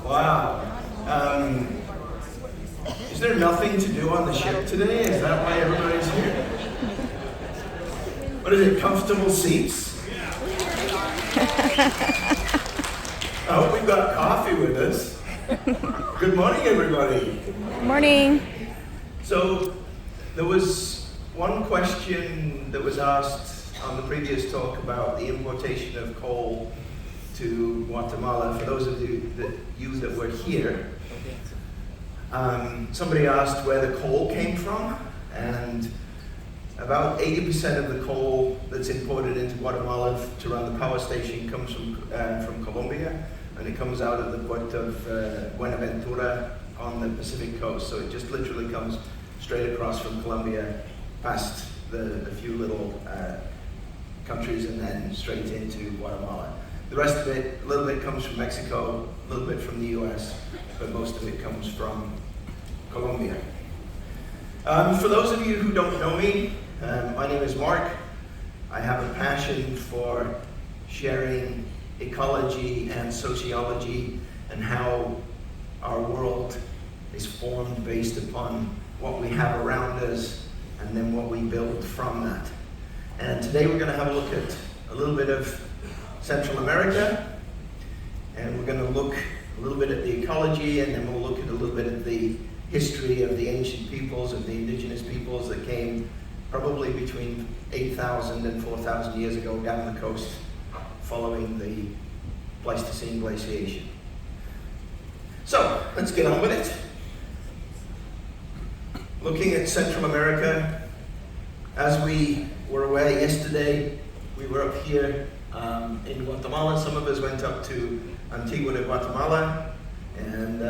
Wow. Is there nothing to do on the ship today? Is that why everybody's here? What is it, comfortable seats? I hope we've got coffee with us. Good morning, everybody. Good morning. So, there was one question that was asked on the previous talk about the importation of coal to Guatemala. For those of you that were here, somebody asked where the coal came from, and about 80% of the coal that's imported into Guatemala to run the power station comes from Colombia, and it comes out of the port of Buenaventura on the Pacific coast. So it just literally comes straight across from Colombia, past the few little countries, and then straight into Guatemala. The rest of it, a little bit comes from Mexico, a little bit from the US, but most of it comes from Colombia. For those of you who don't know me, my name is Mark. I have a passion for sharing ecology and sociology and how our world is formed based upon what we have around us and then what we build from that. And today we're going to have a look at a little bit of Central America, and we're going to look a little bit at the ecology, and then we'll look at a little bit at the history of the ancient peoples, of the indigenous peoples that came probably between 8,000 and 4,000 years ago down the coast following the Pleistocene glaciation. So, let's get on with it. Looking at Central America, as we were aware yesterday, we were up here in Guatemala. Some of us went up to Antigua de Guatemala, and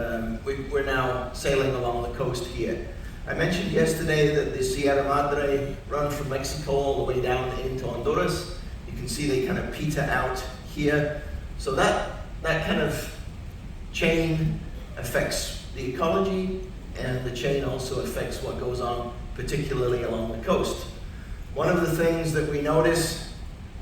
we're now sailing along the coast here. I mentioned yesterday that the Sierra Madre run from Mexico all the way down into Honduras. You can see they kind of peter out here. So that kind of chain affects the ecology, and the chain also affects what goes on, particularly along the coast. One of the things that we notice,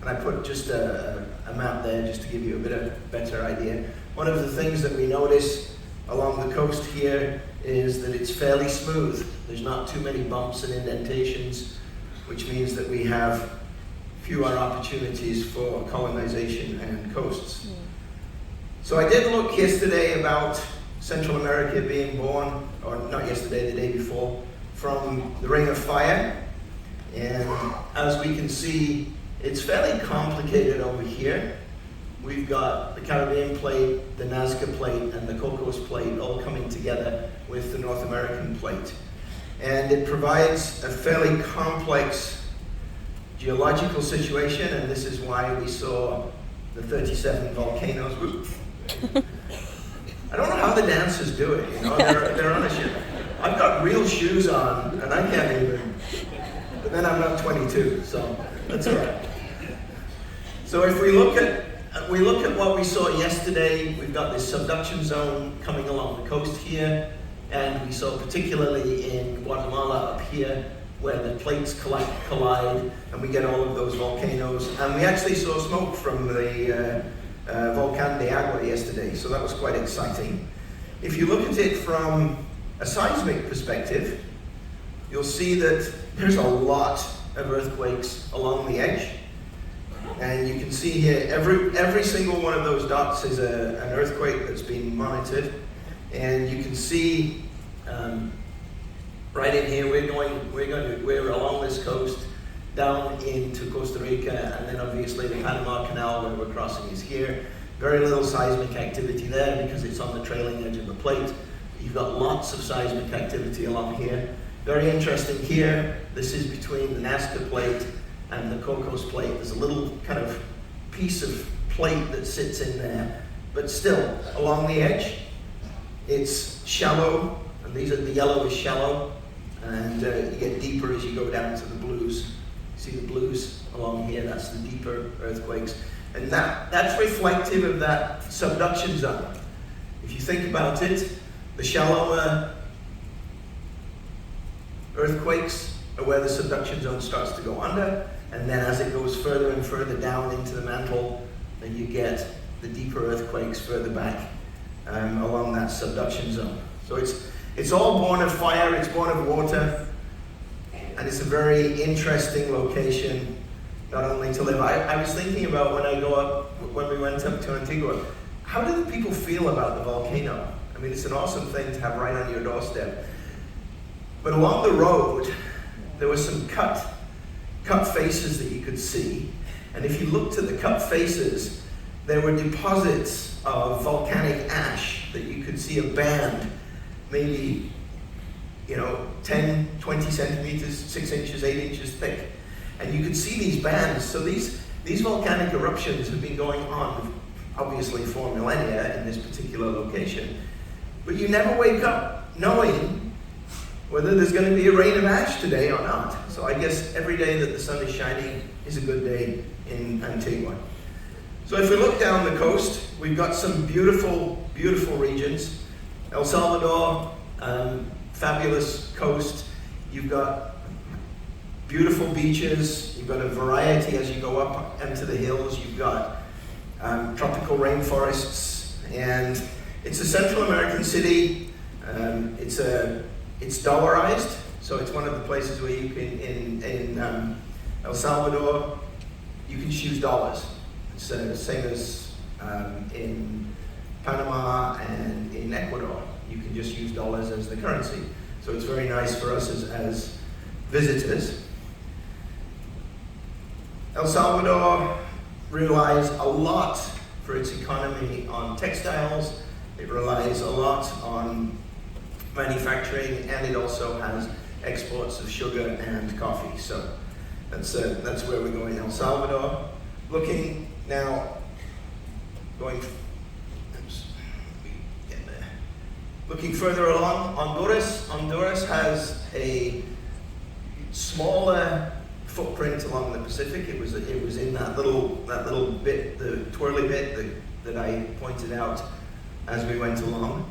and I put just a map there just to give you a bit of a better idea. One of the things that we notice along the coast here is that it's fairly smooth. There's not too many bumps and indentations, which means that we have fewer opportunities for colonization and coasts. So I did look yesterday about Central America being born, or not yesterday, the day before, from the Ring of Fire. And as we can see, it's fairly complicated over here. We've got the Caribbean plate, the Nazca plate, and the Cocos plate all coming together with the North American plate. And it provides a fairly complex geological situation, and this is why we saw the 37 volcanoes. I don't know how the dancers do it, you know, they're on a ship. I've got real shoes on, and I can't even, but then I'm not 22, so that's all right. So if we look at what we saw yesterday, we've got this subduction zone coming along the coast here, and we saw particularly in Guatemala up here where the plates collide, and we get all of those volcanoes. And we actually saw smoke from the Volcán de Agua yesterday, so that was quite exciting. If you look at it from a seismic perspective, you'll see that there's a lot of earthquakes along the edge. And you can see here, every single one of those dots is an earthquake that's been monitored. And you can see right in here, we're along this coast down into Costa Rica, and then obviously the Panama Canal where we're crossing is here. Very little seismic activity there because it's on the trailing edge of the plate. You've got lots of seismic activity along here. Very interesting here, this is between the Nazca plate and the Cocos plate. There's a little kind of piece of plate that sits in there, but still along the edge, it's shallow, and the yellow is shallow, and you get deeper as you go down to the blues. See the blues along here, that's the deeper earthquakes. And that's reflective of that subduction zone. If you think about it, the shallower earthquakes are where the subduction zone starts to go under, and then as it goes further and further down into the mantle, then you get the deeper earthquakes further back along that subduction zone. So it's all born of fire, it's born of water, and it's a very interesting location, not only to live. I was thinking about when we went up to Antigua, how do the people feel about the volcano? I mean, it's an awesome thing to have right on your doorstep. But along the road, there were some cut faces that you could see. And if you looked at the cut faces, there were deposits of volcanic ash that you could see a band, maybe 10, 20 centimeters, 6 inches, 8 inches thick. And you could see these bands. So these volcanic eruptions have been going on, obviously, for millennia in this particular location. But you never wake up knowing whether there's going to be a rain of ash today or not. So I guess every day that the sun is shining is a good day in Antigua. So if we look down the coast, we've got some beautiful, beautiful regions. El Salvador, fabulous coast. You've got beautiful beaches. You've got a variety as you go up into the hills. You've got tropical rainforests, and it's a Central American city. It's dollarized, so it's one of the places where you can, in El Salvador, you can choose dollars. It's the same as in Panama and in Ecuador. You can just use dollars as the currency. So it's very nice for us as visitors. El Salvador relies a lot for its economy on textiles. It relies a lot on manufacturing, and it also has exports of sugar and coffee. So that's where we're going, El Salvador. Looking further along, Honduras. Honduras has a smaller footprint along the Pacific. It was in that little bit, the twirly bit that I pointed out as we went along.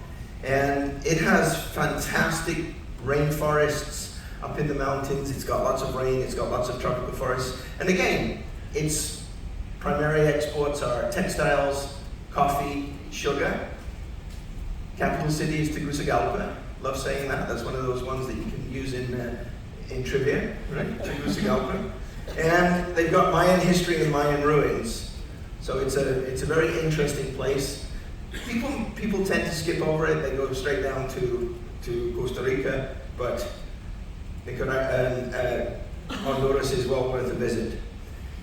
And it has fantastic rainforests up in the mountains. It's got lots of rain, it's got lots of tropical forests. And again, its primary exports are textiles, coffee, sugar. Capital city is Tegucigalpa. Love saying that. That's one of those ones that you can use in trivia, right? Tegucigalpa. And they've got Mayan history and Mayan ruins. So it's a very interesting place. People tend to skip over it. They go straight down to Costa Rica, but Honduras is well worth a visit.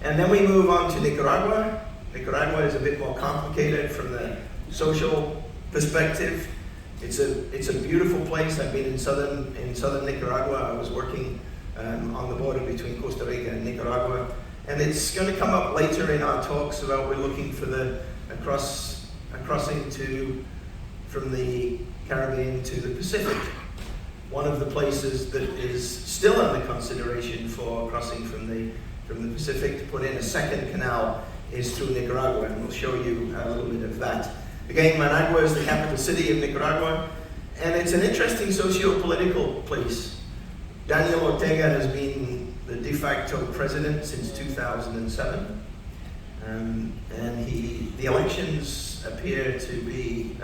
And then we move on to Nicaragua. Nicaragua is a bit more complicated from the social perspective. It's a beautiful place. I've been in southern Nicaragua. I was working on the border between Costa Rica and Nicaragua, and it's going to come up later in our talks about we're looking for a crossing from the Caribbean to the Pacific. One of the places that is still under consideration for crossing from the Pacific to put in a second canal is through Nicaragua, and we'll show you a little bit of that. Again, Managua is the capital city of Nicaragua, and it's an interesting socio-political place. Daniel Ortega has been the de facto president since 2007, and the elections appear to be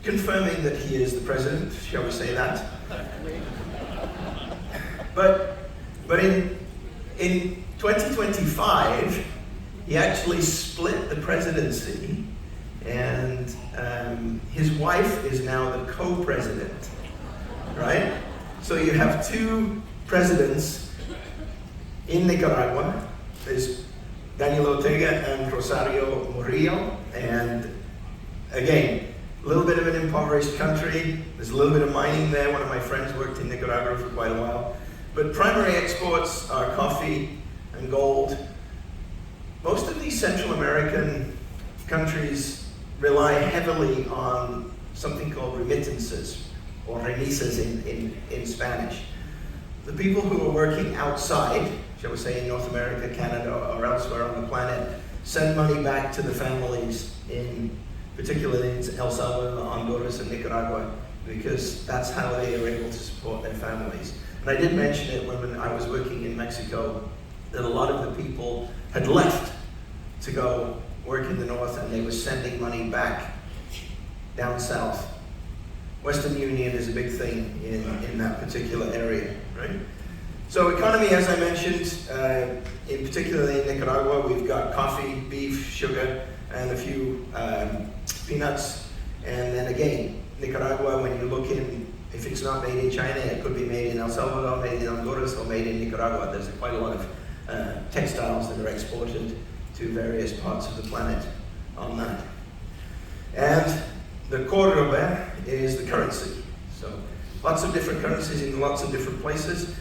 confirming that he is the president, shall we say that? But in 2025, he actually split the presidency, and his wife is now the co-president, right? So you have two presidents in Nicaragua. There's Daniel Ortega and Rosario Murillo, and again, a little bit of an impoverished country. There's a little bit of mining there. One of my friends worked in Nicaragua for quite a while. But primary exports are coffee and gold. Most of these Central American countries rely heavily on something called remittances, or remesas in Spanish. The people who are working outside, shall we say in North America, Canada, or elsewhere on the planet, send money back to the families particularly in El Salvador, Honduras, and Nicaragua, because that's how they are able to support their families. And I did mention it when I was working in Mexico, that a lot of the people had left to go work in the north, and they were sending money back down south. Western Union is a big thing in that particular area, right? So economy, as I mentioned, in particularly in Nicaragua, we've got coffee, beef, sugar, and a few peanuts. And then again, Nicaragua, when you look in, if it's not made in China, it could be made in El Salvador, made in Honduras, or made in Nicaragua. There's quite a lot of textiles that are exported to various parts of the planet on that. And the corobe is the currency. So lots of different currencies in lots of different places.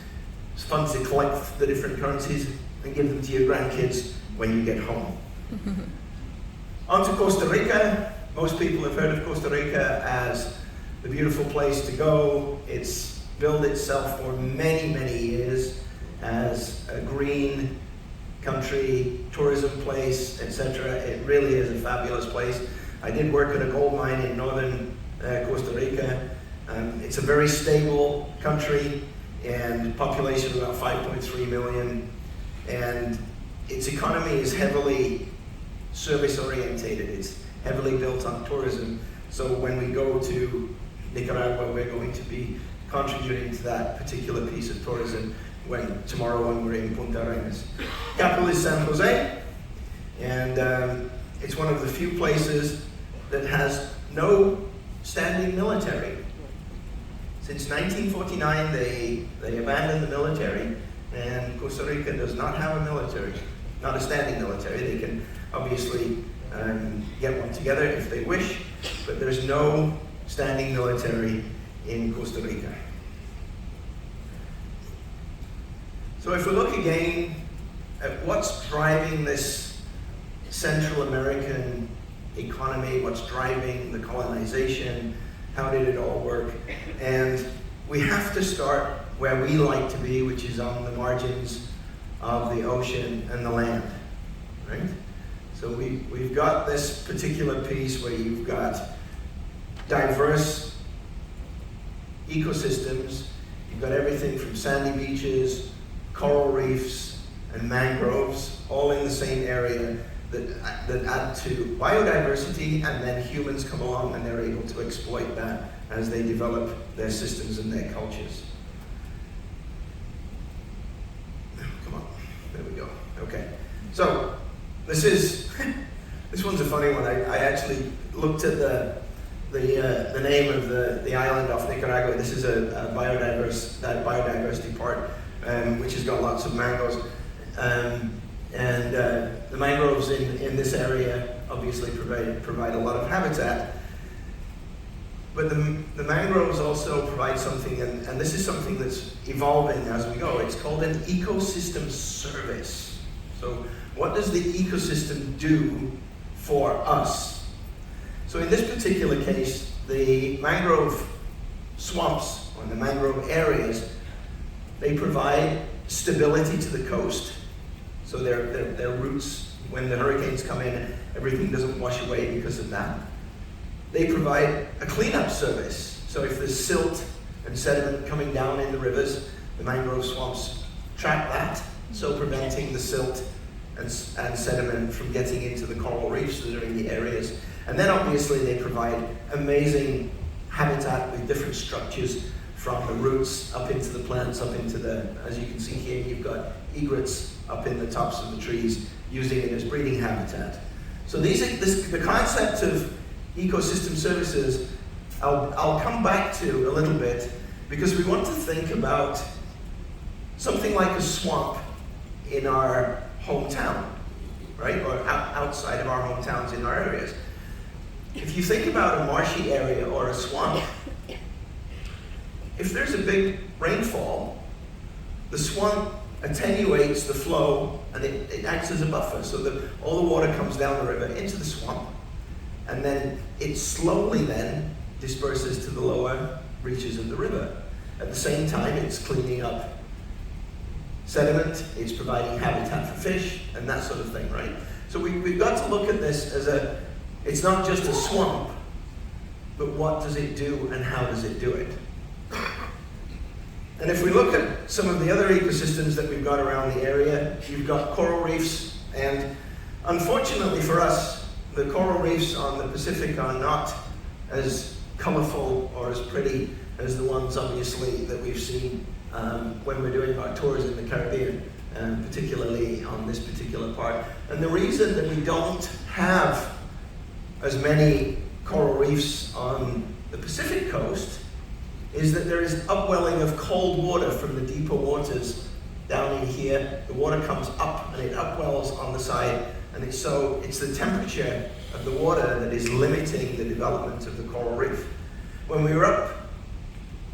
It's fun to collect the different currencies and give them to your grandkids when you get home. On to Costa Rica. Most people have heard of Costa Rica as the beautiful place to go. It's built itself for many, many years as a green country, tourism place, etc. It really is a fabulous place. I did work at a gold mine in northern Costa Rica. It's a very stable country and population of about 5.3 million. And its economy is heavily service orientated. It's heavily built on tourism. So when we go to Nicaragua, we're going to be contributing to that particular piece of tourism tomorrow when we're in Punta Arenas. Capital is San Jose, and it's one of the few places that has no standing military. Since 1949, they abandoned the military, and Costa Rica does not have a military, not a standing military. They can obviously get one together if they wish, but there's no standing military in Costa Rica. So if we look again at what's driving this Central American economy, what's driving the colonization, how did it all work? And we have to start where we like to be, which is on the margins of the ocean and the land, right? So we've got this particular piece where you've got diverse ecosystems. You've got everything from sandy beaches, coral reefs, and mangroves, all in the same area that add to biodiversity, and then humans come along and they're able to exploit that as they develop their systems and their cultures. Come on, there we go. Okay, so this one's a funny one. I actually looked at the name of the island off Nicaragua. This is a biodiversity part, which has got lots of mangroves. The mangroves in this area obviously provide a lot of habitat. But the mangroves also provide something, and this is something that's evolving as we go. It's called an ecosystem service. So what does the ecosystem do for us? So in this particular case, the mangrove swamps, or the mangrove areas, they provide stability to the coast. So their roots, when the hurricanes come in, everything doesn't wash away because of that. They provide a cleanup service. So if there's silt and sediment coming down in the rivers, the mangrove swamps trap that, so preventing the silt and sediment from getting into the coral reefs that are in the areas. And then obviously they provide amazing habitat with different structures, from the roots up into the plants, up into as you can see here, you've got egrets up in the tops of the trees, using it as breeding habitat. So the concept of ecosystem services, I'll come back to a little bit, because we want to think about something like a swamp in our hometown, right? Or outside of our hometowns in our areas. If you think about a marshy area or a swamp, if there's a big rainfall, the swamp attenuates the flow, and it acts as a buffer, so that all the water comes down the river into the swamp, and then it slowly then disperses to the lower reaches of the river. At the same time, it's cleaning up sediment, it's providing habitat for fish, and that sort of thing, right? So we've got to look at this as it's not just a swamp, but what does it do and how does it do it? And if we look at some of the other ecosystems that we've got around the area, you've got coral reefs, and Unfortunately for us, the coral reefs on the Pacific are not as colorful or as pretty as the ones, obviously, that we've seen when we're doing our tours in the Caribbean, particularly on this particular part. And the reason that we don't have as many coral reefs on the Pacific coast is that there is upwelling of cold water from the deeper waters down in here. The water comes up and it upwells on the side, and it's the temperature of the water that is limiting the development of the coral reef. When we were up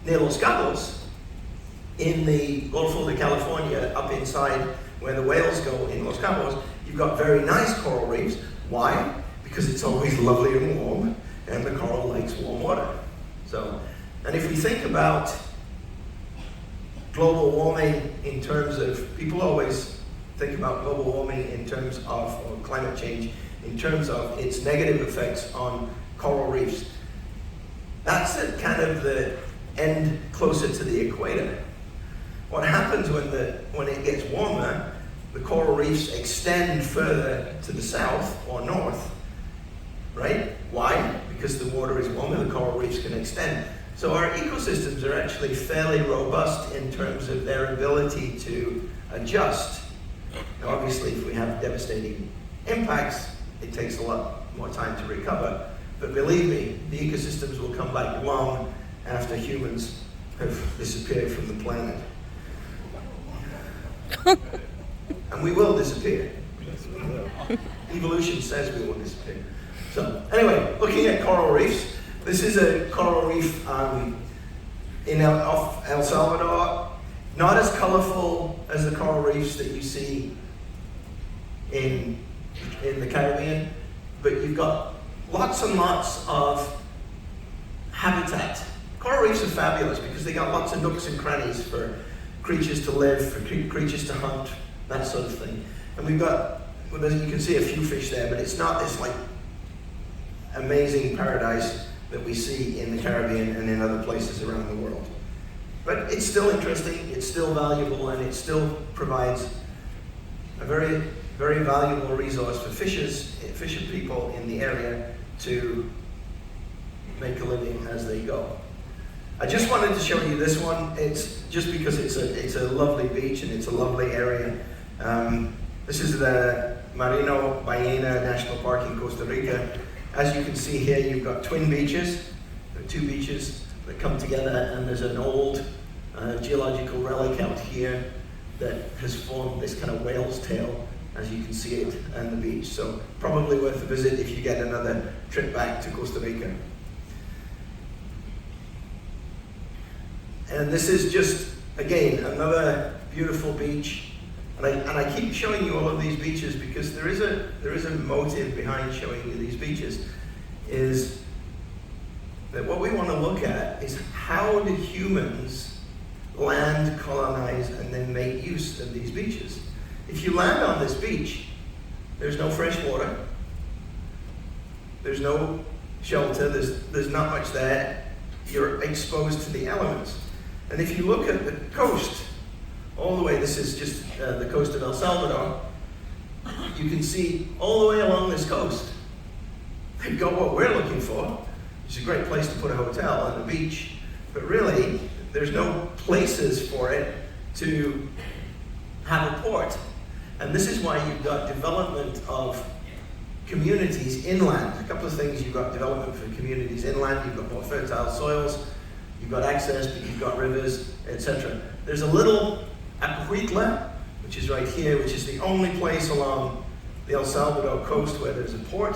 near Los Cabos, in the Golfo de California, up inside where the whales go in Los Cabos, you've got very nice coral reefs. Why? Because it's always lovely and warm, and the coral likes warm water. And if we think about global warming in terms of, people always think about global warming in terms of, or climate change, in terms of its negative effects on coral reefs. That's at kind of the end closer to the equator. What happens when it gets warmer, the coral reefs extend further to the south or north, right? Why? Because the water is warmer, the coral reefs can extend. So our ecosystems are actually fairly robust in terms of their ability to adjust. Now, obviously, if we have devastating impacts, it takes a lot more time to recover. But believe me, the ecosystems will come back long after humans have disappeared from the planet. And we will disappear. Evolution says we will disappear. So, anyway, looking at coral reefs, this is a coral reef in El Salvador. Not as colorful as the coral reefs that you see in the Caribbean, but you've got lots and lots of habitat. Coral reefs are fabulous because they got lots of nooks and crannies for creatures to live, for creatures to hunt, that sort of thing. And we've got, well, you can see a few fish there, but it's not this like amazing paradise that we see in the Caribbean and in other places around the world. But it's still interesting, it's still valuable, and it still provides a very, very valuable resource for fisher people in the area to make a living as they go. I just wanted to show you this one. It's just because it's a lovely beach and it's a lovely area. This is the Marino Ballena National Park in Costa Rica. As you can see here, you've got twin beaches. There are two beaches that come together, and there's an old geological relic out here that has formed this kind of whale's tail, as you can see it, and the beach. So probably worth a visit if you get another trip back to Costa Rica. And this is just, again, another beautiful beach. And I keep showing you all of these beaches because there is a motive behind showing you these beaches, is that what we want to look at is how do humans land, colonize, and then make use of these beaches. If you land on this beach, there's no fresh water, there's no shelter, there's not much there, you're exposed to the elements. And if you look at the coast, all the way, this is just the coast of El Salvador, you can see all the way along this coast, they've got what we're looking for. It's a great place to put a hotel and a beach, but really, there's no places for it to have a port. And this is why you've got development of communities inland. A couple of things, you've got development for communities inland, you've got more fertile soils, you've got access, but you've got rivers, etc. There's a little Acuitla, which is right here, which is the only place along the El Salvador coast where there's a port.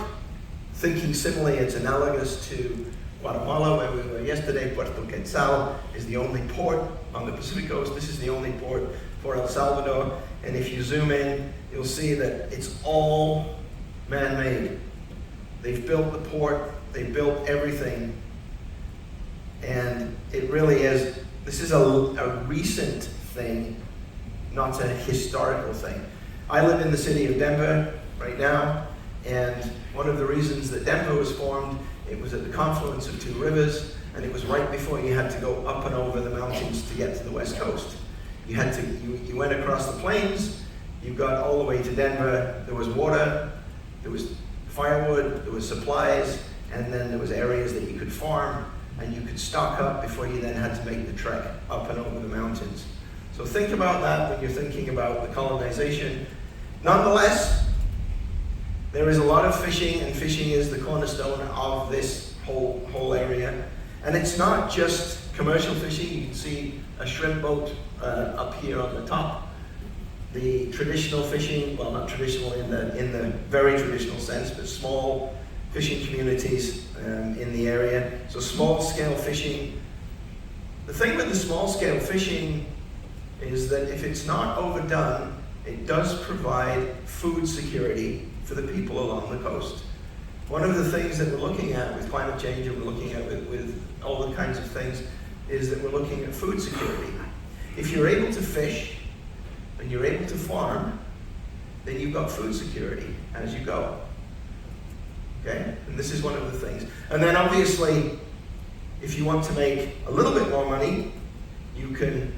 Thinking similarly, it's analogous to Guatemala, where we were yesterday. Puerto Quetzal is the only port on the Pacific coast. This is the only port for El Salvador. And if you zoom in, you'll see that it's all man-made. They've built the port, they've built everything. And it really is, this is a recent thing, not a historical thing. I live in the city of Denver right now, and one of the reasons that Denver was formed, it was at the confluence of two rivers, and it was right before you had to go up and over the mountains to get to the west coast. You went across the plains, you got all the way to Denver, there was water, There was firewood, there was supplies, and then there was areas that you could farm, and you could stock up before you then had to make the trek up and over the mountains. So think about that when you're thinking about the colonization. Nonetheless, there is a lot of fishing, and fishing is the cornerstone of this whole area. And it's not just commercial fishing. You can see a shrimp boat up here on the top. The traditional fishing, well, not traditional in the very traditional sense, but small fishing communities in the area. So small scale fishing. The thing with the small scale fishing is that if it's not overdone, it does provide food security for the people along the coast. One of the things that we're looking at with climate change, and we're looking at with all the kinds of things, is that we're looking at food security. If you're able to fish and you're able to farm, then you've got food security as you go. Okay? And this is one of the things. And then obviously, if you want to make a little bit more money, you can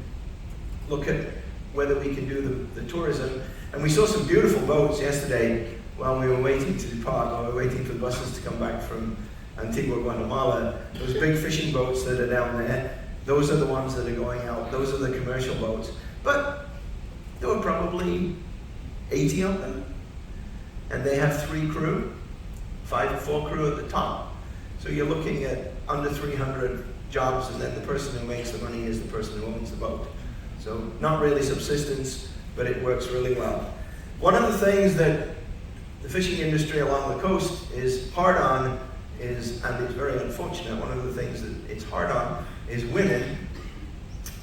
look at whether we can do the tourism. And we saw some beautiful boats yesterday while we were waiting to depart, while we were waiting for the buses to come back from Antigua, Guatemala. Those big fishing boats that are down there, those are the ones that are going out. Those are the commercial boats. But there were probably 80 of them. And they have 3 crew, 4 crew at the top. So you're looking at under 300 jobs, and then the person who makes the money is the person who owns the boat. So not really subsistence, but it works really well. One of the things that the fishing industry along the coast is hard on is, and it's very unfortunate, one of the things that it's hard on is women.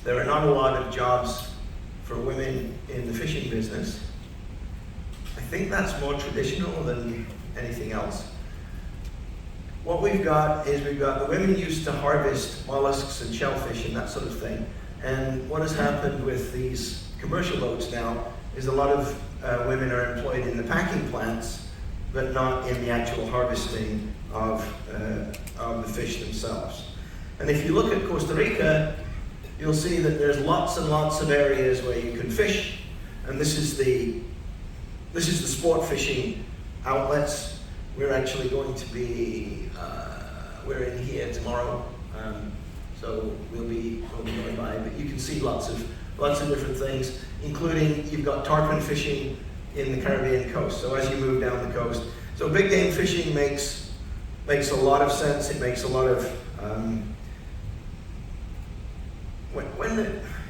There are not a lot of jobs for women in the fishing business. I think that's more traditional than anything else. What we've got is the women used to harvest mollusks and shellfish and that sort of thing. And what has happened with these commercial boats now is a lot of women are employed in the packing plants, but not in the actual harvesting of the fish themselves. And if you look at Costa Rica, you'll see that there's lots and lots of areas where you can fish. And this is the sport fishing outlets. We're actually going to be, we're in here tomorrow. So we'll be going by, but you can see lots of different things, including you've got tarpon fishing in the Caribbean coast. So as you move down the coast, so big game fishing makes a lot of sense. It makes a lot of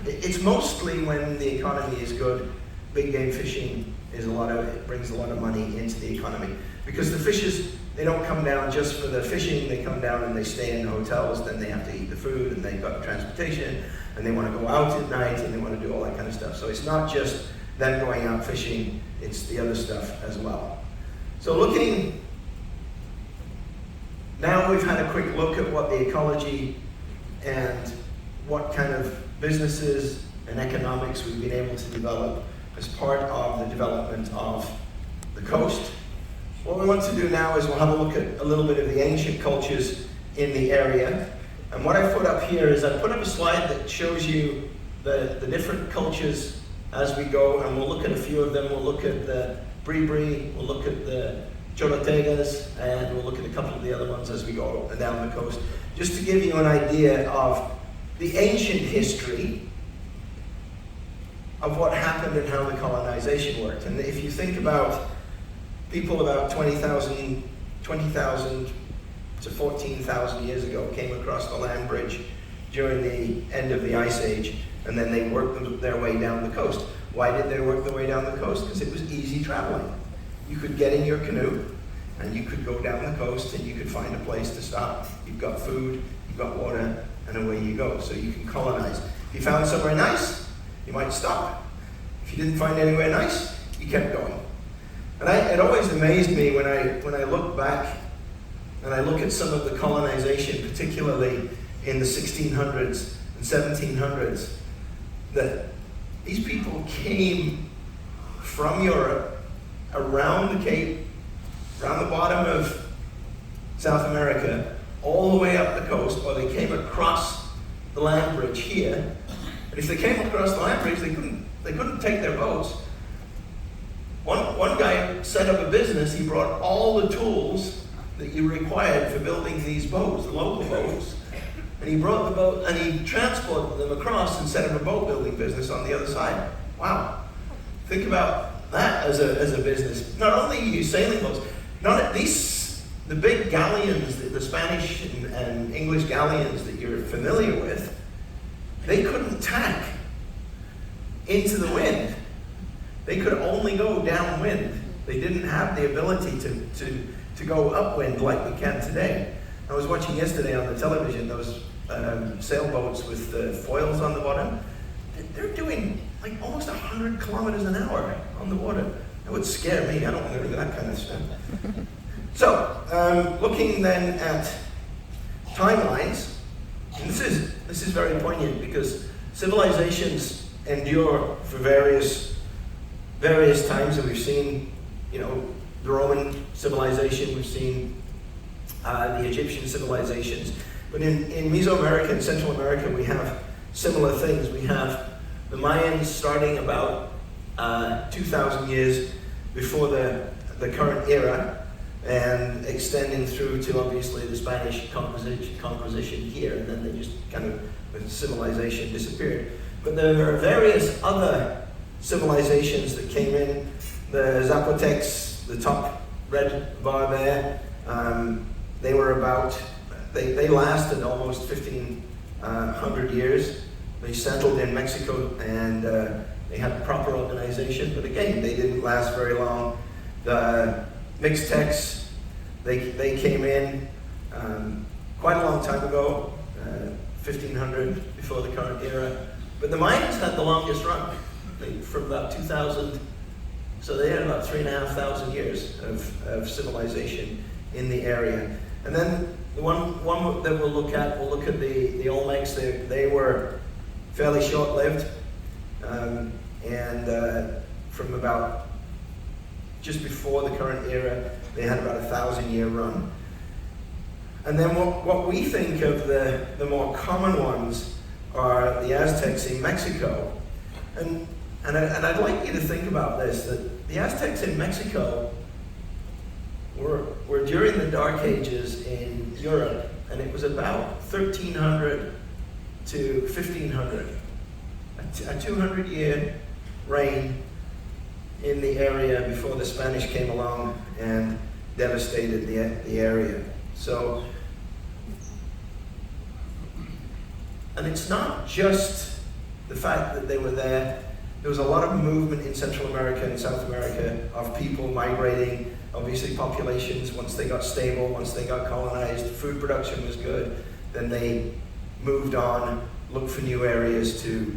it's mostly when the economy is good. Big game fishing it brings a lot of money into the economy, because the fishes, they don't come down just for the fishing. They come down and they stay in the hotels. Then they have to eat the food, and they've got transportation, and they want to go out at night, and they want to do all that kind of stuff. So it's not just them going out fishing, it's the other stuff as well. So looking, now we've had a quick look at what the ecology and what kind of businesses and economics we've been able to develop as part of the development of the coast. What we want to do now is we'll have a look at a little bit of the ancient cultures in the area. And what I've put up here is I've put up a slide that shows you the different cultures as we go, and we'll look at a few of them. We'll look at the Bribri, we'll look at the Cholotegas, and we'll look at a couple of the other ones as we go down the coast, just to give you an idea of the ancient history of what happened and how the colonization worked. And if you think about people about 20,000 to 14,000 years ago came across the land bridge during the end of the Ice Age, and then they worked their way down the coast. Why did they work their way down the coast? Because it was easy traveling. You could get in your canoe, and you could go down the coast, and you could find a place to stop. You've got food, you've got water, and away you go. So you can colonize. If you found somewhere nice, you might stop. If you didn't find anywhere nice, you kept going. And it always amazed me when I look back and I look at some of the colonization, particularly in the 1600s and 1700s, that these people came from Europe, around the Cape, around the bottom of South America, all the way up the coast, or they came across the land bridge here. And if they came across the land bridge, they couldn't take their boats. One guy guy set up a business. He brought all the tools that you required for building these boats, the local boats, and he brought the boat and he transported them across and set up a boat building business on the other side. Wow. Think about that as a business. Not only you sailing boats, the big galleons, the Spanish and English galleons that you're familiar with, they couldn't tack into the wind. They could only go downwind. They didn't have the ability to go upwind like we can today. I was watching yesterday on the television those sailboats with the foils on the bottom. They're doing like almost 100 kilometers an hour on the water. That would scare me. I don't want to do that kind of stuff. So, looking then at timelines, and this is very poignant because civilizations endure for various times, and we've seen, the Roman civilization, we've seen the Egyptian civilizations, but in Mesoamerica and Central America we have similar things. We have the Mayans starting about 2,000 years before the current era, and extending through to obviously the Spanish conquisition here, and then they just kind of, the civilization disappeared. But there are various other civilizations that came in. The Zapotecs, the top red bar there, they lasted almost 1,500 years. They settled in Mexico and they had proper organization, but again, they didn't last very long. The Mixtecs, they came in quite a long time ago, 1,500 before the current era. But the Mayans had the longest run, from about 2,000, so they had about 3,500 years of civilization in the area. And then the one that we'll look at the Olmecs. They were fairly short-lived, and from about just before the current era, they had about 1,000-year run. And then what we think of the more common ones are the Aztecs in Mexico. And I'd like you to think about this, that the Aztecs in Mexico were during the Dark Ages in Europe, and it was about 1,300 to 1,500. A 200-year reign in the area before the Spanish came along and devastated the area. So, and it's not just the fact that they were there. There was a lot of movement in Central America and South America of people migrating. Obviously populations, once they got stable, once they got colonized, food production was good, then they moved on, looked for new areas to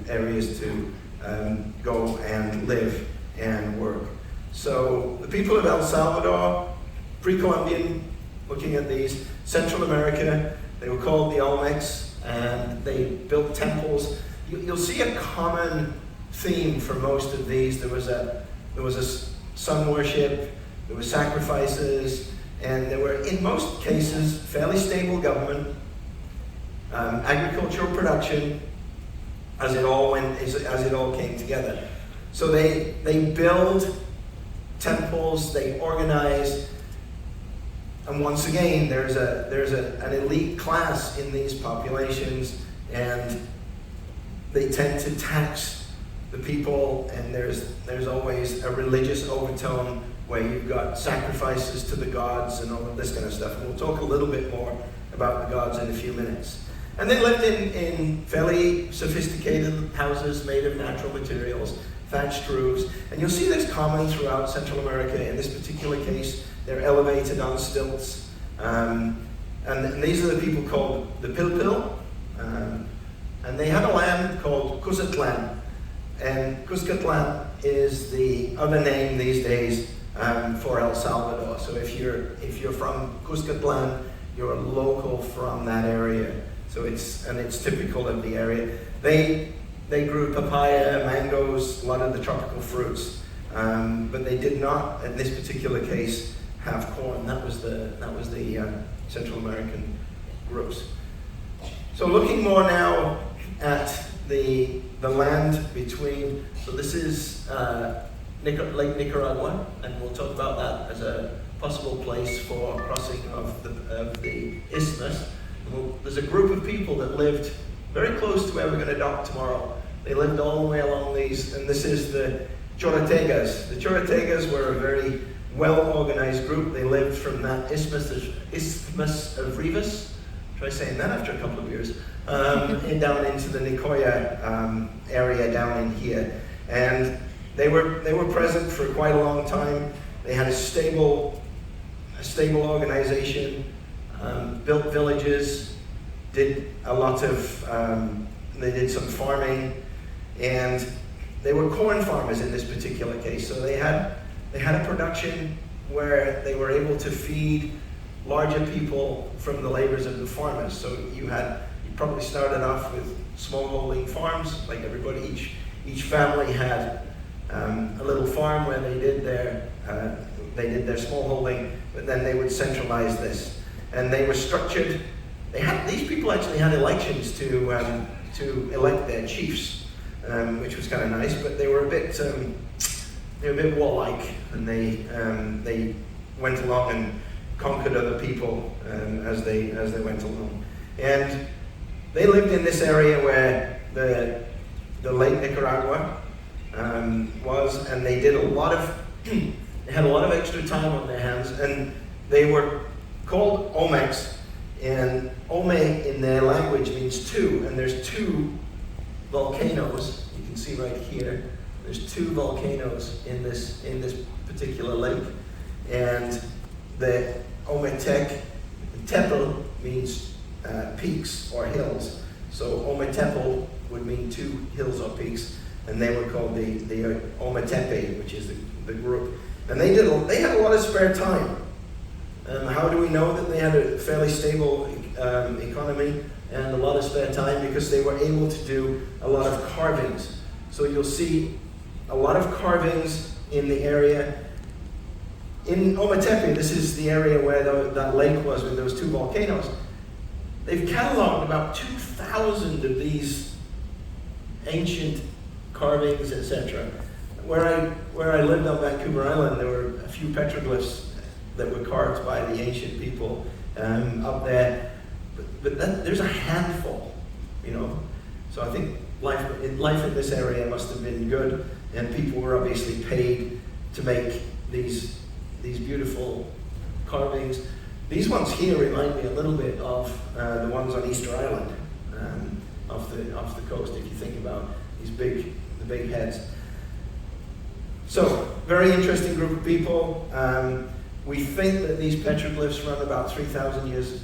go and live and work. So the people of El Salvador, pre-Columbian, looking at these, Central America, they were called the Olmecs, and they built temples. You'll see a common theme for most of these. There was a sun worship, there were sacrifices, and there were, in most cases, fairly stable government, agricultural production, as it all came together. So they build temples, they organize, and once again, there's an elite class in these populations, and they tend to tax the people, and there's always a religious overtone where you've got sacrifices to the gods and all of this kind of stuff. And we'll talk a little bit more about the gods in a few minutes. And they lived in fairly sophisticated houses made of natural materials, thatched roofs. And you'll see this common throughout Central America. In this particular case, they're elevated on stilts. And these are the people called the Pilpil. And they had a land called Cuscatlan. And Cuscatlan is the other name these days for El Salvador. So if you're from Cuscatlan, you're a local from that area. So it's typical of the area. They grew papaya, mangoes, a lot of the tropical fruits, but they did not, in this particular case, have corn. That was the Central American groups. So looking more now at the land between. So this is Lake Nicaragua, and we'll talk about that as a possible place for crossing of the isthmus. There's a group of people that lived very close to where we're going to dock tomorrow. They lived all the way along these, and this is the Chorotegas. The Chorotegas were a very well-organized group. They lived from that Isthmus of Rivas, try saying that after a couple of years, and down into the Nicoya area down in here. And they were present for quite a long time. They had a stable organization, built villages, did a lot of, they did some farming, and they were corn farmers in this particular case. So they had a production where they were able to feed larger people from the labors of the farmers. So you probably started off with smallholding farms, like everybody, each family had a little farm where they did their smallholding, but then they would centralize this. And they were structured, these people actually had elections to elect their chiefs, which was kind of nice, but they were a bit warlike, and they went along and conquered other people as they went along. And they lived in this area where the Lake Nicaragua was, and they did they had a lot of extra time on their hands, and they were called Olmecs, and Ome in their language means two, and there's two volcanoes. You can see right here, there's two volcanoes in this particular lake, and the Ometec, Tepel means peaks or hills, so Ometepel would mean two hills or peaks, and they were called the Ometepe, which is the group. And they had a lot of spare time. How do we know that they had a fairly stable economy and a lot of spare time? Because they were able to do a lot of carvings. So you'll see a lot of carvings in the area. In Ometepe, this is the area where that lake was with those two volcanoes. They've cataloged about 2,000 of these ancient carvings, etc. Where I lived on Vancouver Island, there were a few petroglyphs that were carved by the ancient people up there, but there's a handful, you know. So I think life in this area must have been good, and people were obviously paid to make these beautiful carvings. These ones here remind me a little bit of the ones on Easter Island, off the coast. If you think about the big heads. So, very interesting group of people. We think that these petroglyphs run about 3,000 years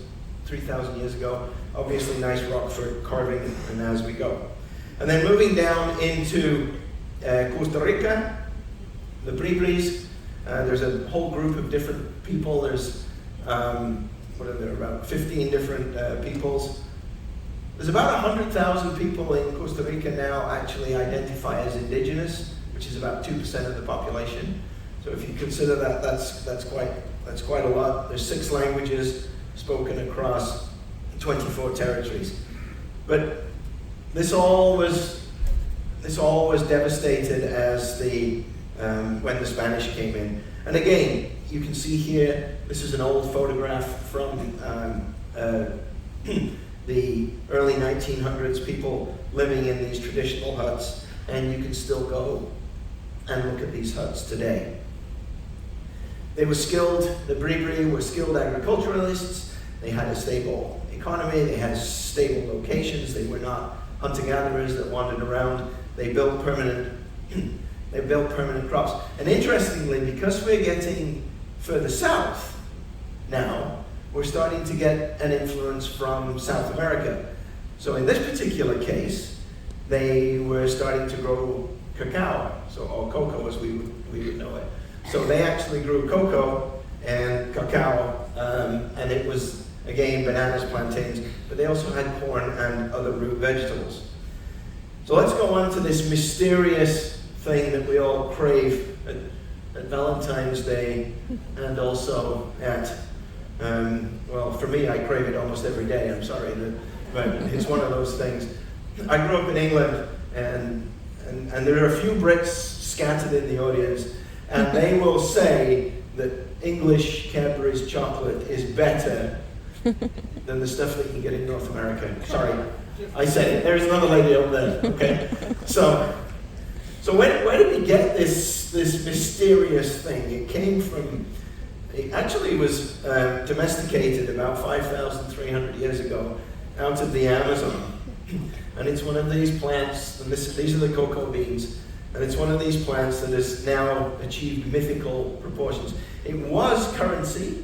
ago. Obviously nice rock for carving and as we go. And then moving down into Costa Rica, the Bribris, there's a whole group of different people. There's, about 15 different peoples. There's about 100,000 people in Costa Rica now actually identify as Indigenous, which is about 2% of the population. So if you consider that, that's quite a lot. There's 6 languages spoken across 24 territories. But this all was devastated as when the Spanish came in. And again, you can see here, this is an old photograph from the early 1900s, people living in these traditional huts, and you can still go and look at these huts today. They were skilled, the Bribri were skilled agriculturalists. They had a stable economy, they had stable locations, they were not hunter-gatherers that wandered around. They built permanent crops. And interestingly, because we're getting further south now, we're starting to get an influence from South America. So in this particular case, they were starting to grow cacao, or cocoa as we would know it. So they actually grew cocoa and cacao, and it was, again, bananas, plantains, but they also had corn and other root vegetables. So let's go on to this mysterious thing that we all crave at Valentine's Day, and also at, for me, I crave it almost every day, I'm sorry, but it's one of those things. I grew up in England, and there are a few Brits scattered in the audience, and they will say that English Cadbury's chocolate is better than the stuff that you get in North America. Sorry, I said it. There's another lady over there. Okay, so where did we get this mysterious thing? It came from. It actually was domesticated about 5,300 years ago out of the Amazon. And it's one of these plants, and these are the cocoa beans, and it's one of these plants that has now achieved mythical proportions. It was currency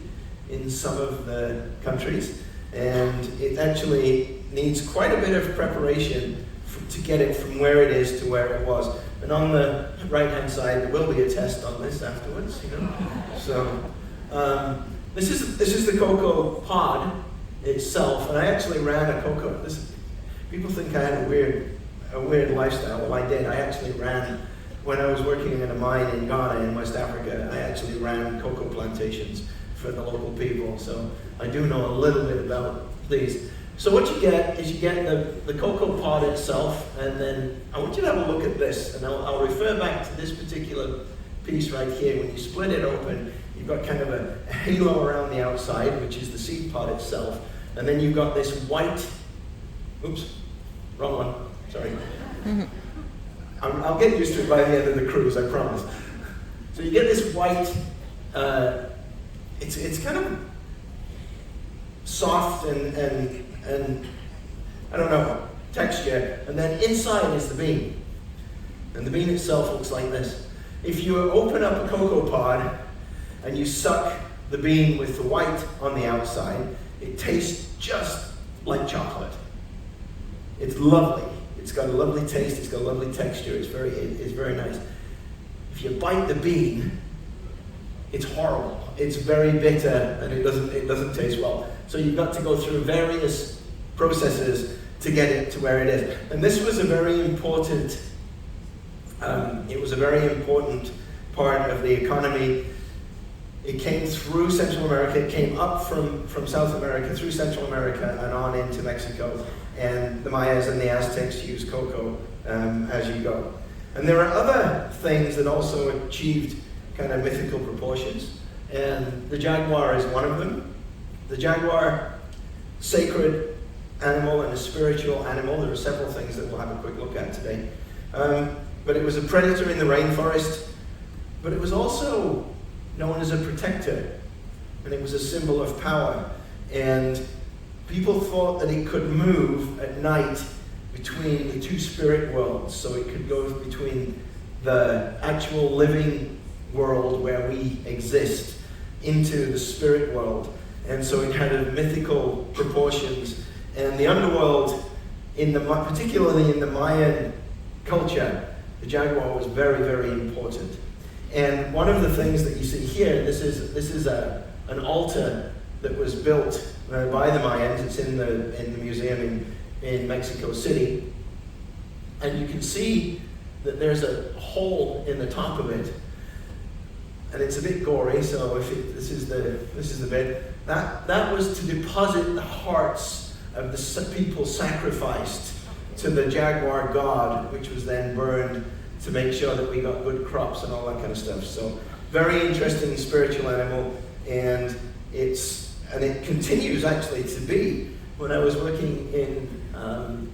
in some of the countries, and it actually needs quite a bit of preparation to get it from where it is to where it was. And on the right-hand side, there will be a test on this afterwards, you know. So this is the cocoa pod itself, and I actually ran a cocoa. People think I had a weird lifestyle. Well, I did. I actually ran, when I was working in a mine in Ghana in West Africa, I actually ran cocoa plantations for the local people. So I do know a little bit about these. So what you get is you get the cocoa pod itself, and then I want you to have a look at this, and I'll refer back to this particular piece right here. When you split it open, you've got kind of a halo around the outside, which is the seed pod itself, and then you've got this white, oops, wrong one, sorry. Mm-hmm. I'll get used to it by the end of the cruise, I promise. So you get this white, it's kind of soft and I don't know, texture, and then inside is the bean. And the bean itself looks like this. If you open up a cocoa pod and you suck the bean with the white on the outside, it tastes just like chocolate. It's lovely. It's got a lovely taste. It's got a lovely texture. It's very nice. If you bite the bean, it's horrible. It's very bitter, and it doesn't taste well. So you've got to go through various processes to get it to where it is. And this was a very important. It was a very important part of the economy. It came through Central America. It came up from South America through Central America and on into Mexico. And the Mayas and the Aztecs used cocoa as you go. And there are other things that also achieved kind of mythical proportions. And the jaguar is one of them. The jaguar, sacred animal and a spiritual animal. There are several things that we'll have a quick look at today. But it was a predator in the rainforest. But it was also known as a protector. And it was a symbol of power. And people thought that it could move at night between the two spirit worlds. So it could go between the actual living world where we exist into the spirit world. And so it had a mythical proportions. And the underworld, particularly in the Mayan culture, the jaguar was very, very important. And one of the things that you see here, this is an altar that was built by the Mayans. It's in the museum in Mexico City. And you can see that there's a hole in the top of it. And it's a bit gory, so this is the bit. That was to deposit the hearts of the people sacrificed to the jaguar god, which was then burned to make sure that we got good crops and all that kind of stuff. So very interesting spiritual animal, and it continues actually to be. When I was working in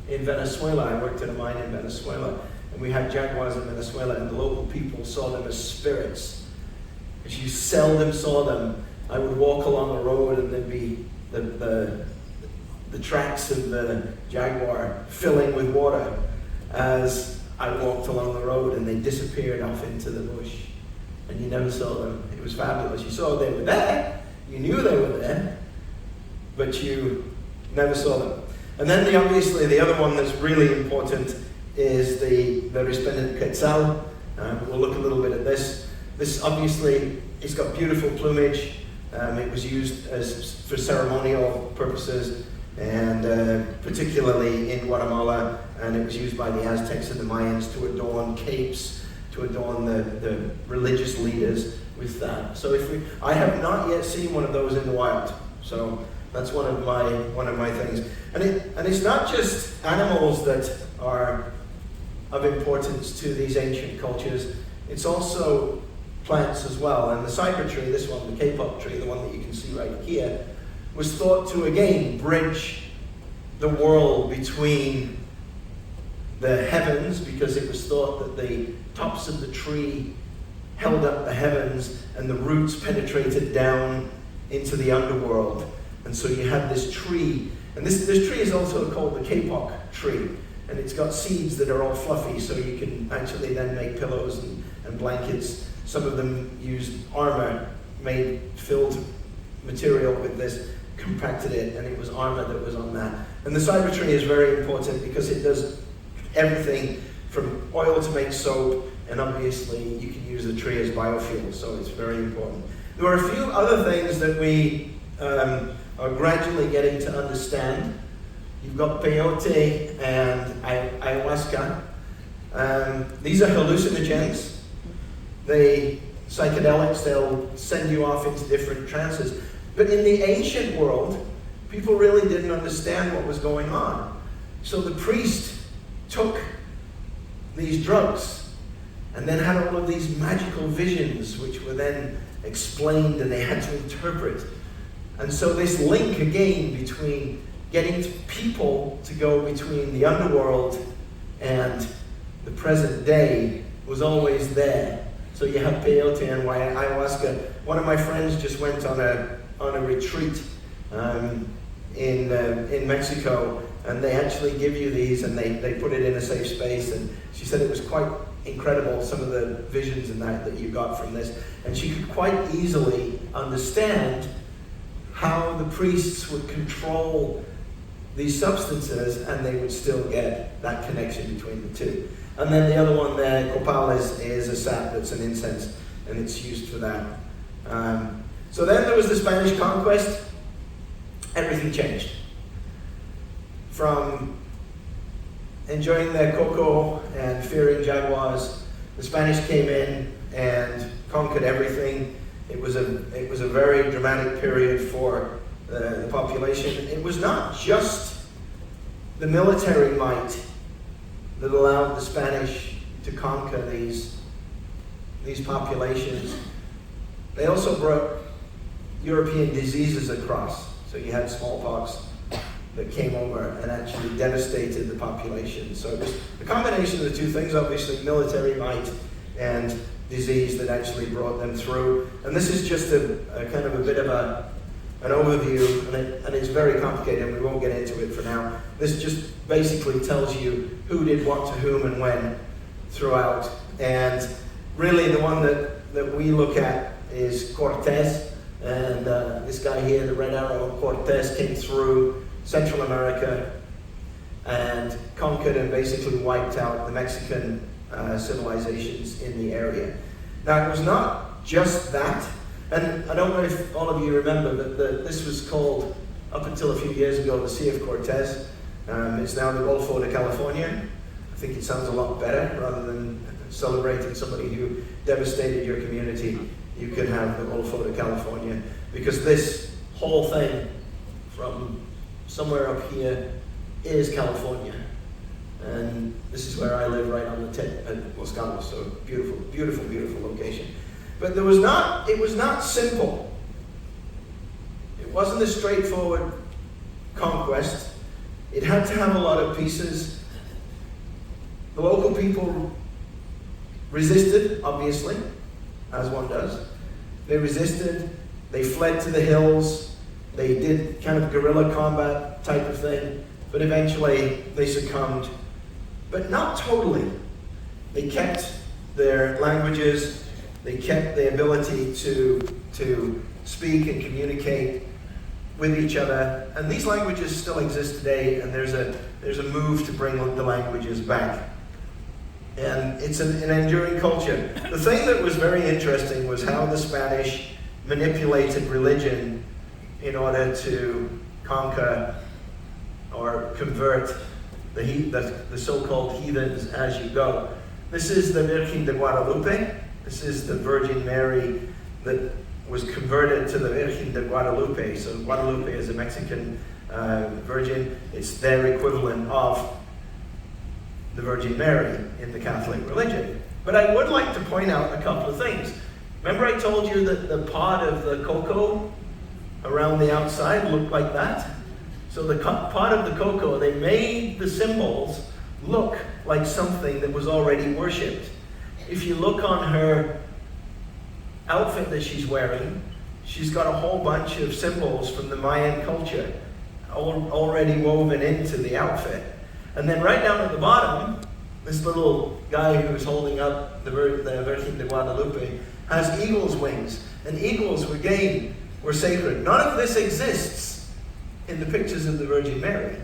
Venezuela, I worked at a mine in Venezuela, and we had jaguars in Venezuela, and the local people saw them as spirits. As you seldom saw them, I would walk along the road, and there'd be the tracks of the jaguar filling with water as I walked along the road, and they disappeared off into the bush, and you never saw them. It was fabulous. You saw they were there, you knew they were there, but you never saw them. And then obviously the other one that's really important is the resplendent quetzal. We'll look a little bit at this. This obviously, it's got beautiful plumage. It was used for ceremonial purposes, and particularly in Guatemala, and it was used by the Aztecs and the Mayans to adorn capes, to adorn the religious leaders with that. So I have not yet seen one of those in the wild. So that's one of my things. And it's not just animals that are of importance to these ancient cultures. it's also plants as well. And the cyber tree, this one, the K-pop tree, the one that you can see right here, was thought to again bridge the world between the heavens, because it was thought that the tops of the tree held up the heavens and the roots penetrated down into the underworld. And so you had this tree, and this tree is also called the K-pop tree, and it's got seeds that are all fluffy, so you can actually then make pillows and blankets. Some of them used armor, filled material with this, compacted it, and it was armor that was on that. And the cyber tree is very important because it does everything from oil to make soap, and obviously you can use the tree as biofuel, so it's very important. There are a few other things that we are gradually getting to understand. You've got peyote and ayahuasca. These are hallucinogens. Psychedelics, they'll send you off into different trances. But in the ancient world, people really didn't understand what was going on. So the priest took these drugs and then had all of these magical visions, which were then explained and they had to interpret. And so this link again between getting people to go between the underworld and the present day was always there. So you have peyote and ayahuasca. One of my friends just went on a retreat in Mexico, and they actually give you these, and they put it in a safe space. And she said it was quite incredible, some of the visions and that you got from this. And she could quite easily understand how the priests would control these substances, and they would still get that connection between the two. And then the other one there, copal, is a sap that's an incense, and it's used for that. So then there was the Spanish conquest. Everything changed. From enjoying their cocoa and fearing jaguars, the Spanish came in and conquered everything. It was a very dramatic period for the population. It was not just the military might that allowed the Spanish to conquer these populations. They also brought European diseases across. So you had smallpox that came over and actually devastated the population. So it was a combination of the two things, obviously military might and disease, that actually brought them through. And this is just a kind of a bit of an overview, and it's very complicated, and we won't get into it for now. This just basically tells you who did what to whom and when throughout. And really the one that we look at is Cortés. And this guy here, the red arrow, Cortés, came through Central America and conquered and basically wiped out the Mexican civilizations in the area. Now, it was not just that, and I don't know if all of you remember, but this was called, up until a few years ago, the Sea of Cortés. It's now the Golfo de California. I think it sounds a lot better, rather than celebrating somebody who devastated your community. You could have the Golfo de California, because this whole thing from somewhere up here is California. And this is where I live, right on the tip at Los Cabos, so beautiful, beautiful, beautiful location. But it was not simple. It wasn't a straightforward conquest. It had to have a lot of pieces. The local people resisted, obviously, as one does. They resisted, they fled to the hills, they did kind of guerrilla combat type of thing, but eventually they succumbed. But not totally. They kept their languages, they kept the ability to speak and communicate with each other, and these languages still exist today, and there's a move to bring the languages back. And it's an enduring culture. The thing that was very interesting was how the Spanish manipulated religion in order to conquer or convert the so-called heathens as you go. This is the Virgin de Guadalupe. This is the Virgin Mary that was converted to the Virgin de Guadalupe. So Guadalupe is a Mexican virgin. It's their equivalent of the Virgin Mary in the Catholic religion. But I would like to point out a couple of things. Remember I told you that the pod of the cocoa around the outside looked like that? So the pot of the cocoa, they made the symbols look like something that was already worshipped. If you look on her outfit that she's wearing, she's got a whole bunch of symbols from the Mayan culture already woven into the outfit. And then right down at the bottom, this little guy who's holding up the Virgin de Guadalupe has eagle's wings. And eagles, again, were sacred. None of this exists in the pictures of the Virgin Mary.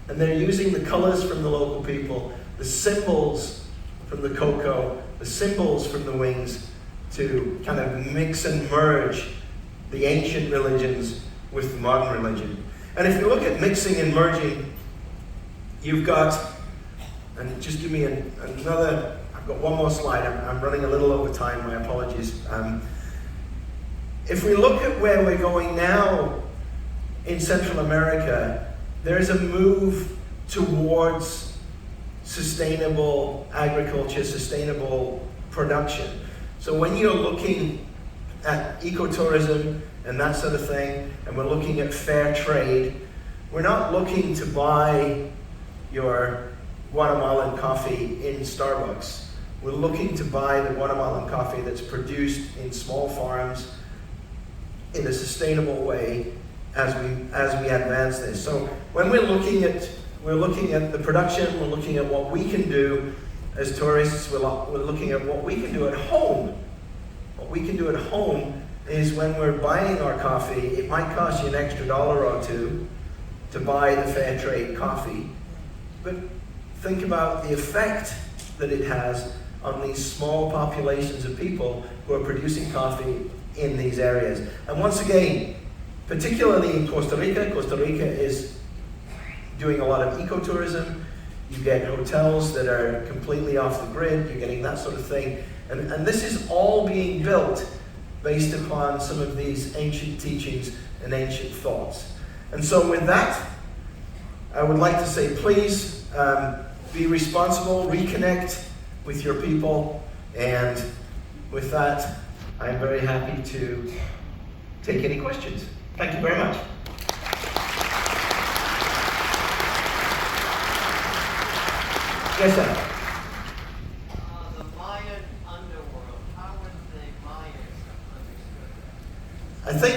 And they're using the colors from the local people, the symbols from the cocoa, the symbols from the wings, to kind of mix and merge the ancient religions with the modern religion. And if you look at mixing and merging, you've got, and just give me another, I've got one more slide, I'm running a little over time, my apologies. If we look at where we're going now in Central America, there's a move towards sustainable agriculture, sustainable production. So when you're looking at ecotourism and that sort of thing, and we're looking at fair trade, we're not looking to buy your Guatemalan coffee in Starbucks. We're looking to buy the Guatemalan coffee that's produced in small farms in a sustainable way as we advance this. So when we're looking at the production, we're looking at what we can do as tourists, we're looking at what we can do at home. What we can do at home is when we're buying our coffee, it might cost you an extra $1 or $2 to buy the fair trade coffee, but think about the effect that it has on these small populations of people who are producing coffee in these areas. And once again, particularly in Costa Rica is doing a lot of ecotourism. You get hotels that are completely off the grid, you're getting that sort of thing. And this is all being built based upon some of these ancient teachings and ancient thoughts. And so with that, I would like to say, please be responsible, reconnect with your people, and with that, I'm very happy to take any questions. Thank you very much. Yes, sir. The Mayan underworld, how would the Mayans have understood I that? think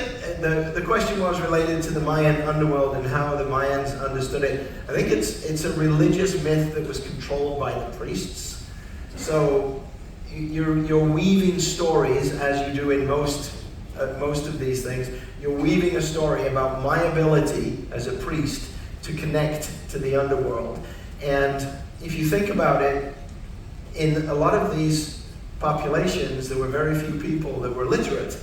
the question was related to the Mayan underworld and how the Mayans understood it. I think it's a religious myth that was controlled by the priests. So you're weaving stories, as you do in most of these things. You're weaving a story about my ability as a priest to connect to the underworld. And if you think about it, in a lot of these populations, there were very few people that were literate,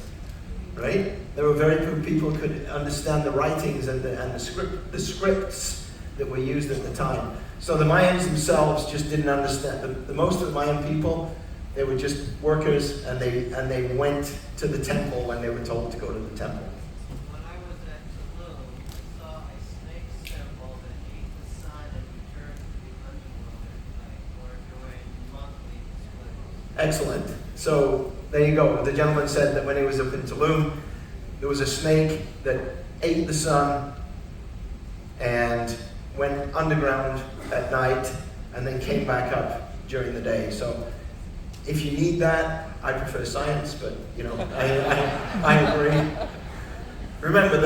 right? There were very few people who could understand the writings and the scripts that were used at the time. So the Mayans themselves just didn't understand. The most of the Mayan people, they were just workers, and they went to the temple when they were told to go to the temple. When I was at Tulum, I saw a snake symbol that ate the sun and returned to the underworld at night. We're doing monthly displays. Excellent. So there you go. The gentleman said that when he was up in Tulum, there was a snake that ate the sun and went underground at night and then came back up during the day. So if you need that, I prefer science, but I agree. Remember,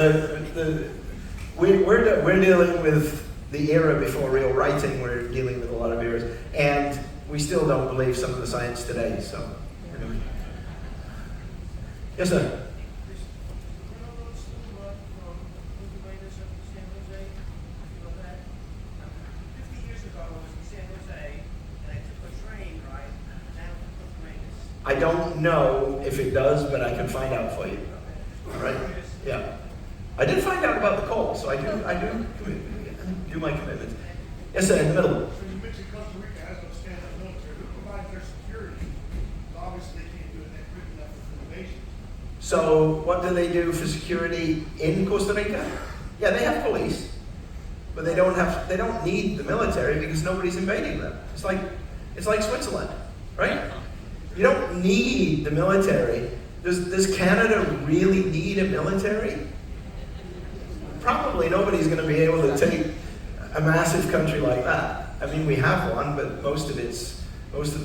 we're dealing with the era before real writing. We're dealing with a lot of eras, and we still don't believe some of the science today. So, anyway. Yes, sir. I don't know if it does, but I can find out for you. All right? Yeah. I did find out about the coal, so I do my commitment. Yes, sir, in the middle. So you mentioned Costa Rica has no stand-up military. Who provides their security? Obviously, they can't do it that quick enough for invasion. So what do they do for security in Costa Rica? Yeah, they have police, but they don't need the military because nobody's invading them. It's like Switzerland, right? You don't need the military. Does Canada really need a military? Probably nobody's going to be able to take a massive country like that. I mean, we have one, but most of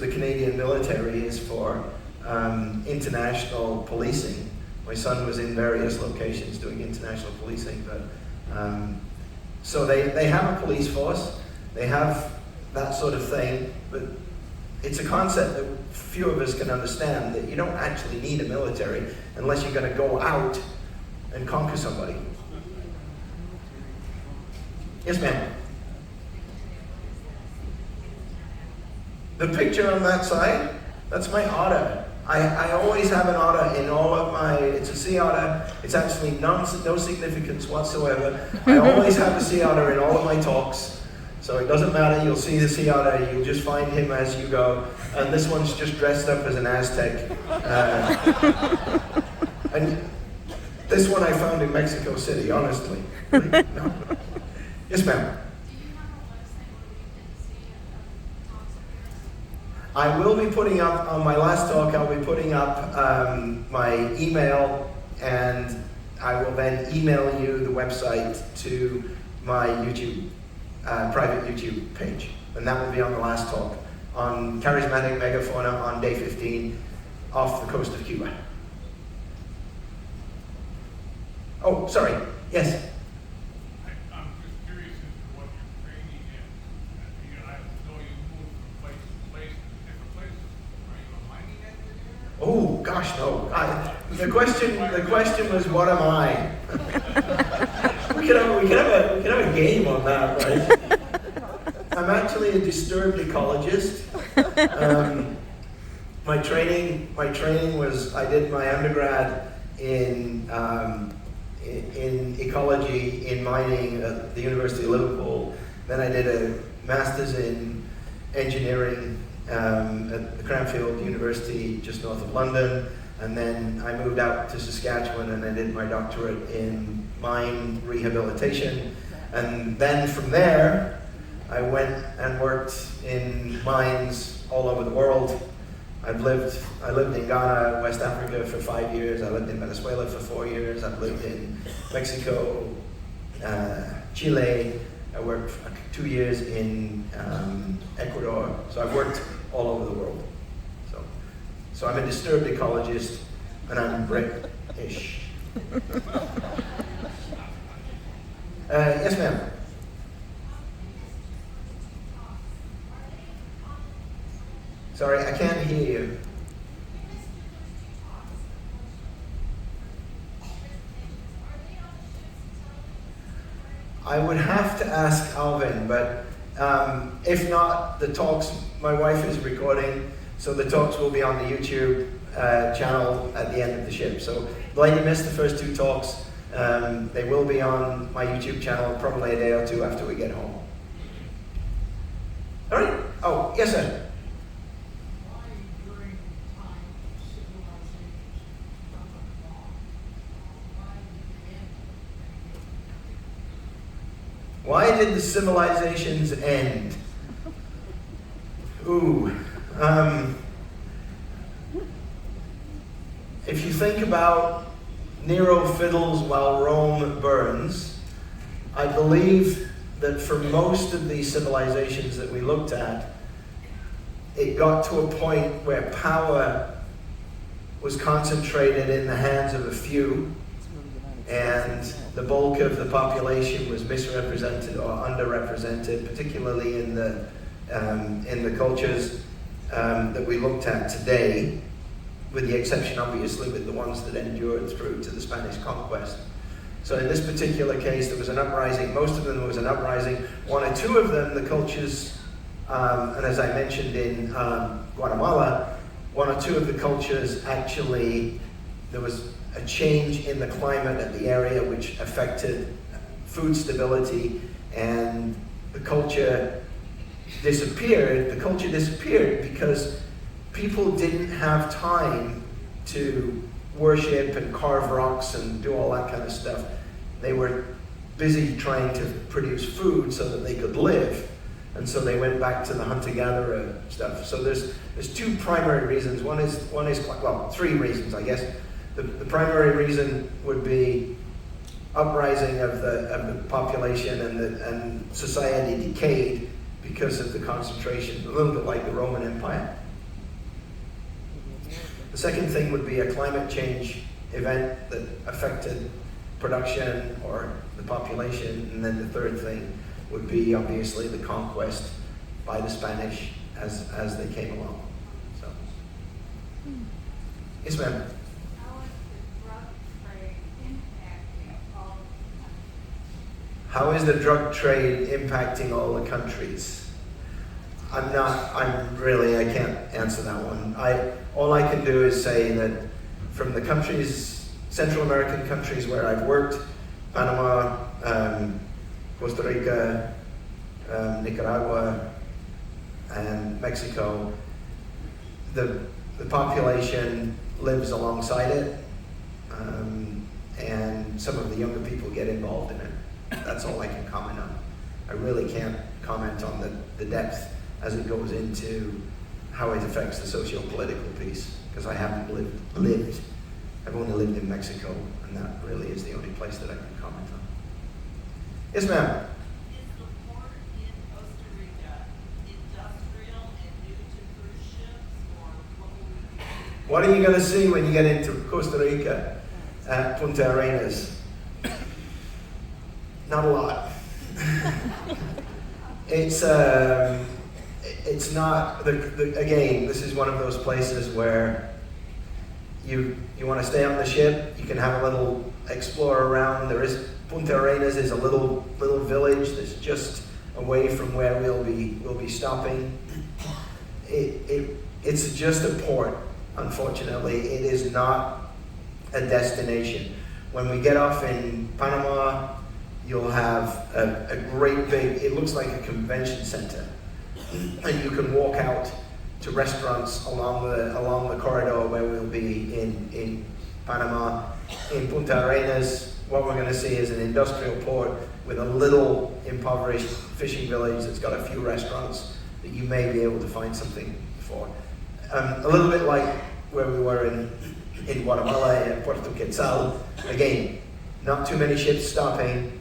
the Canadian military is for international policing. My son was in various locations doing international policing, but so they have a police force, they have that sort of thing, but it's a concept that few of us can understand, that you don't actually need a military unless you're going to go out and conquer somebody. Yes, ma'am. The picture on that side, that's my otter. I always have an otter in all of my, it's a sea otter, it's actually no significance whatsoever. I always have a sea otter in all of my talks, so it doesn't matter, you'll see the sea otter, you'll just find him as you go. And this one's just dressed up as an Aztec. And this one I found in Mexico City, honestly. No. Yes, ma'am. I will be putting up, on my last talk, I'll be putting up my email, and I will then email you the website to my YouTube, private YouTube page. And that will be on the last talk, on charismatic megafauna on day 15 off the coast of Cuba. Oh, sorry, yes? I'm just curious as to what your training is. I know you move from place to place to different places. Are you a mining engineer? Oh, gosh, no. The question was, what am I? we could have a game on that, right? I'm actually a disturbed ecologist. My training was, I did my undergrad in ecology in mining at the University of Liverpool. Then I did a master's in engineering at the Cranfield University just north of London. And then I moved out to Saskatchewan and I did my doctorate in mine rehabilitation. And then from there, I went and worked in mines all over the world. I lived in Ghana, West Africa for 5 years. I lived in Venezuela for 4 years. I've lived in Mexico, Chile. I worked for 2 years in Ecuador. So I've worked all over the world. So I'm a disturbed ecologist, and I'm British. Yes, ma'am. Sorry, I can't hear you. I would have to ask Alvin, but if not, the talks, my wife is recording, so the talks will be on the YouTube channel at the end of the ship. So, like you missed the first 2 talks, they will be on my YouTube channel probably a day or 2 after we get home. All right? Oh, yes, sir. Why did the civilizations end? Ooh. If you think about Nero fiddles while Rome burns, I believe that for most of these civilizations that we looked at, it got to a point where power was concentrated in the hands of a few, and the bulk of the population was misrepresented or underrepresented, particularly in the cultures that we looked at today, with the exception, obviously, with the ones that endured through to the Spanish conquest. So in this particular case, there was an uprising. Most of them, there was an uprising. 1 or 2 of them, the cultures, and as I mentioned in Guatemala, 1 or 2 of the cultures actually, there was a change in the climate at the area which affected food stability, and the culture disappeared. The culture disappeared because people didn't have time to worship and carve rocks and do all that kind of stuff. They were busy trying to produce food so that they could live. and so they went back to the hunter-gatherer stuff. So there's two primary reasons. One is well, three reasons, I guess. The primary reason would be uprising of the population, and society decayed because of the concentration, a little bit like the Roman Empire. The second thing would be a climate change event that affected production or the population, and then the third thing would be obviously the conquest by the Spanish as they came along. So, yes, ma'am. How is the drug trade impacting all the countries? I can't answer that one. All I can do is say that from the countries, Central American countries where I've worked, Panama, Costa Rica, Nicaragua, and Mexico, the population lives alongside it, and some of the younger people get involved in it. That's all I can comment on. I really can't comment on the depth as it goes into how it affects the socio-political piece, because I haven't lived. I've only lived in Mexico, and that really is the only place that I can comment on. Yes, ma'am. Is the port in Costa Rica industrial and new to cruise ships, or what will we be seeing? What are you going to see when you get into Costa Rica at Punta Arenas? Not a lot. It's not, again, this is one of those places where you want to stay on the ship, you can have a little explore around. Punta Arenas is a little village that's just away from where we'll be stopping. It's just a port, unfortunately. It is not a destination. When we get off in Panama, you'll have a great big, it looks like a convention center. And you can walk out to restaurants along the corridor where we'll be in Panama. In Punta Arenas, what we're going to see is an industrial port with a little impoverished fishing village that's got a few restaurants that you may be able to find something for. A little bit like where we were in Guatemala and Puerto Quetzal. Again, not too many ships stopping.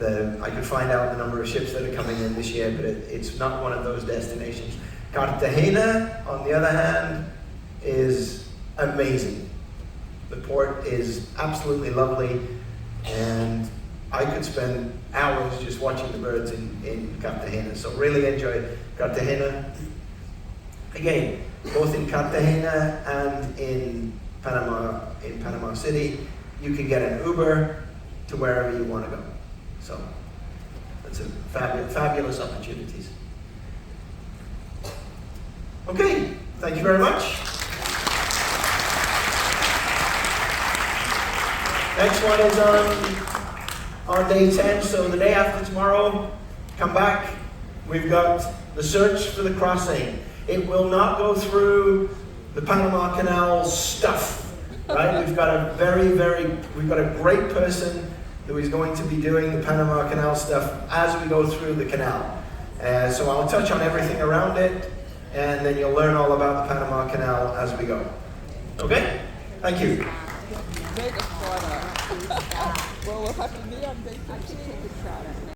I could find out the number of ships that are coming in this year, but it's not one of those destinations. Cartagena, on the other hand, is amazing. The port is absolutely lovely, and I could spend hours just watching the birds in Cartagena. So really enjoy Cartagena. Again, both in Cartagena and in Panama City, you can get an Uber to wherever you want to go. So that's a fabulous opportunities. Okay, thank you very much. Next one is on day 10, so the day after tomorrow, come back. We've got the search for the crossing. It will not go through the Panama Canal stuff, right? We've got a great person who is going to be doing the Panama Canal stuff as we go through the canal. So I'll touch on everything around it, and then you'll learn all about the Panama Canal as we go. Okay? Thank you. Vegas for well, we'll have to meet on day 15.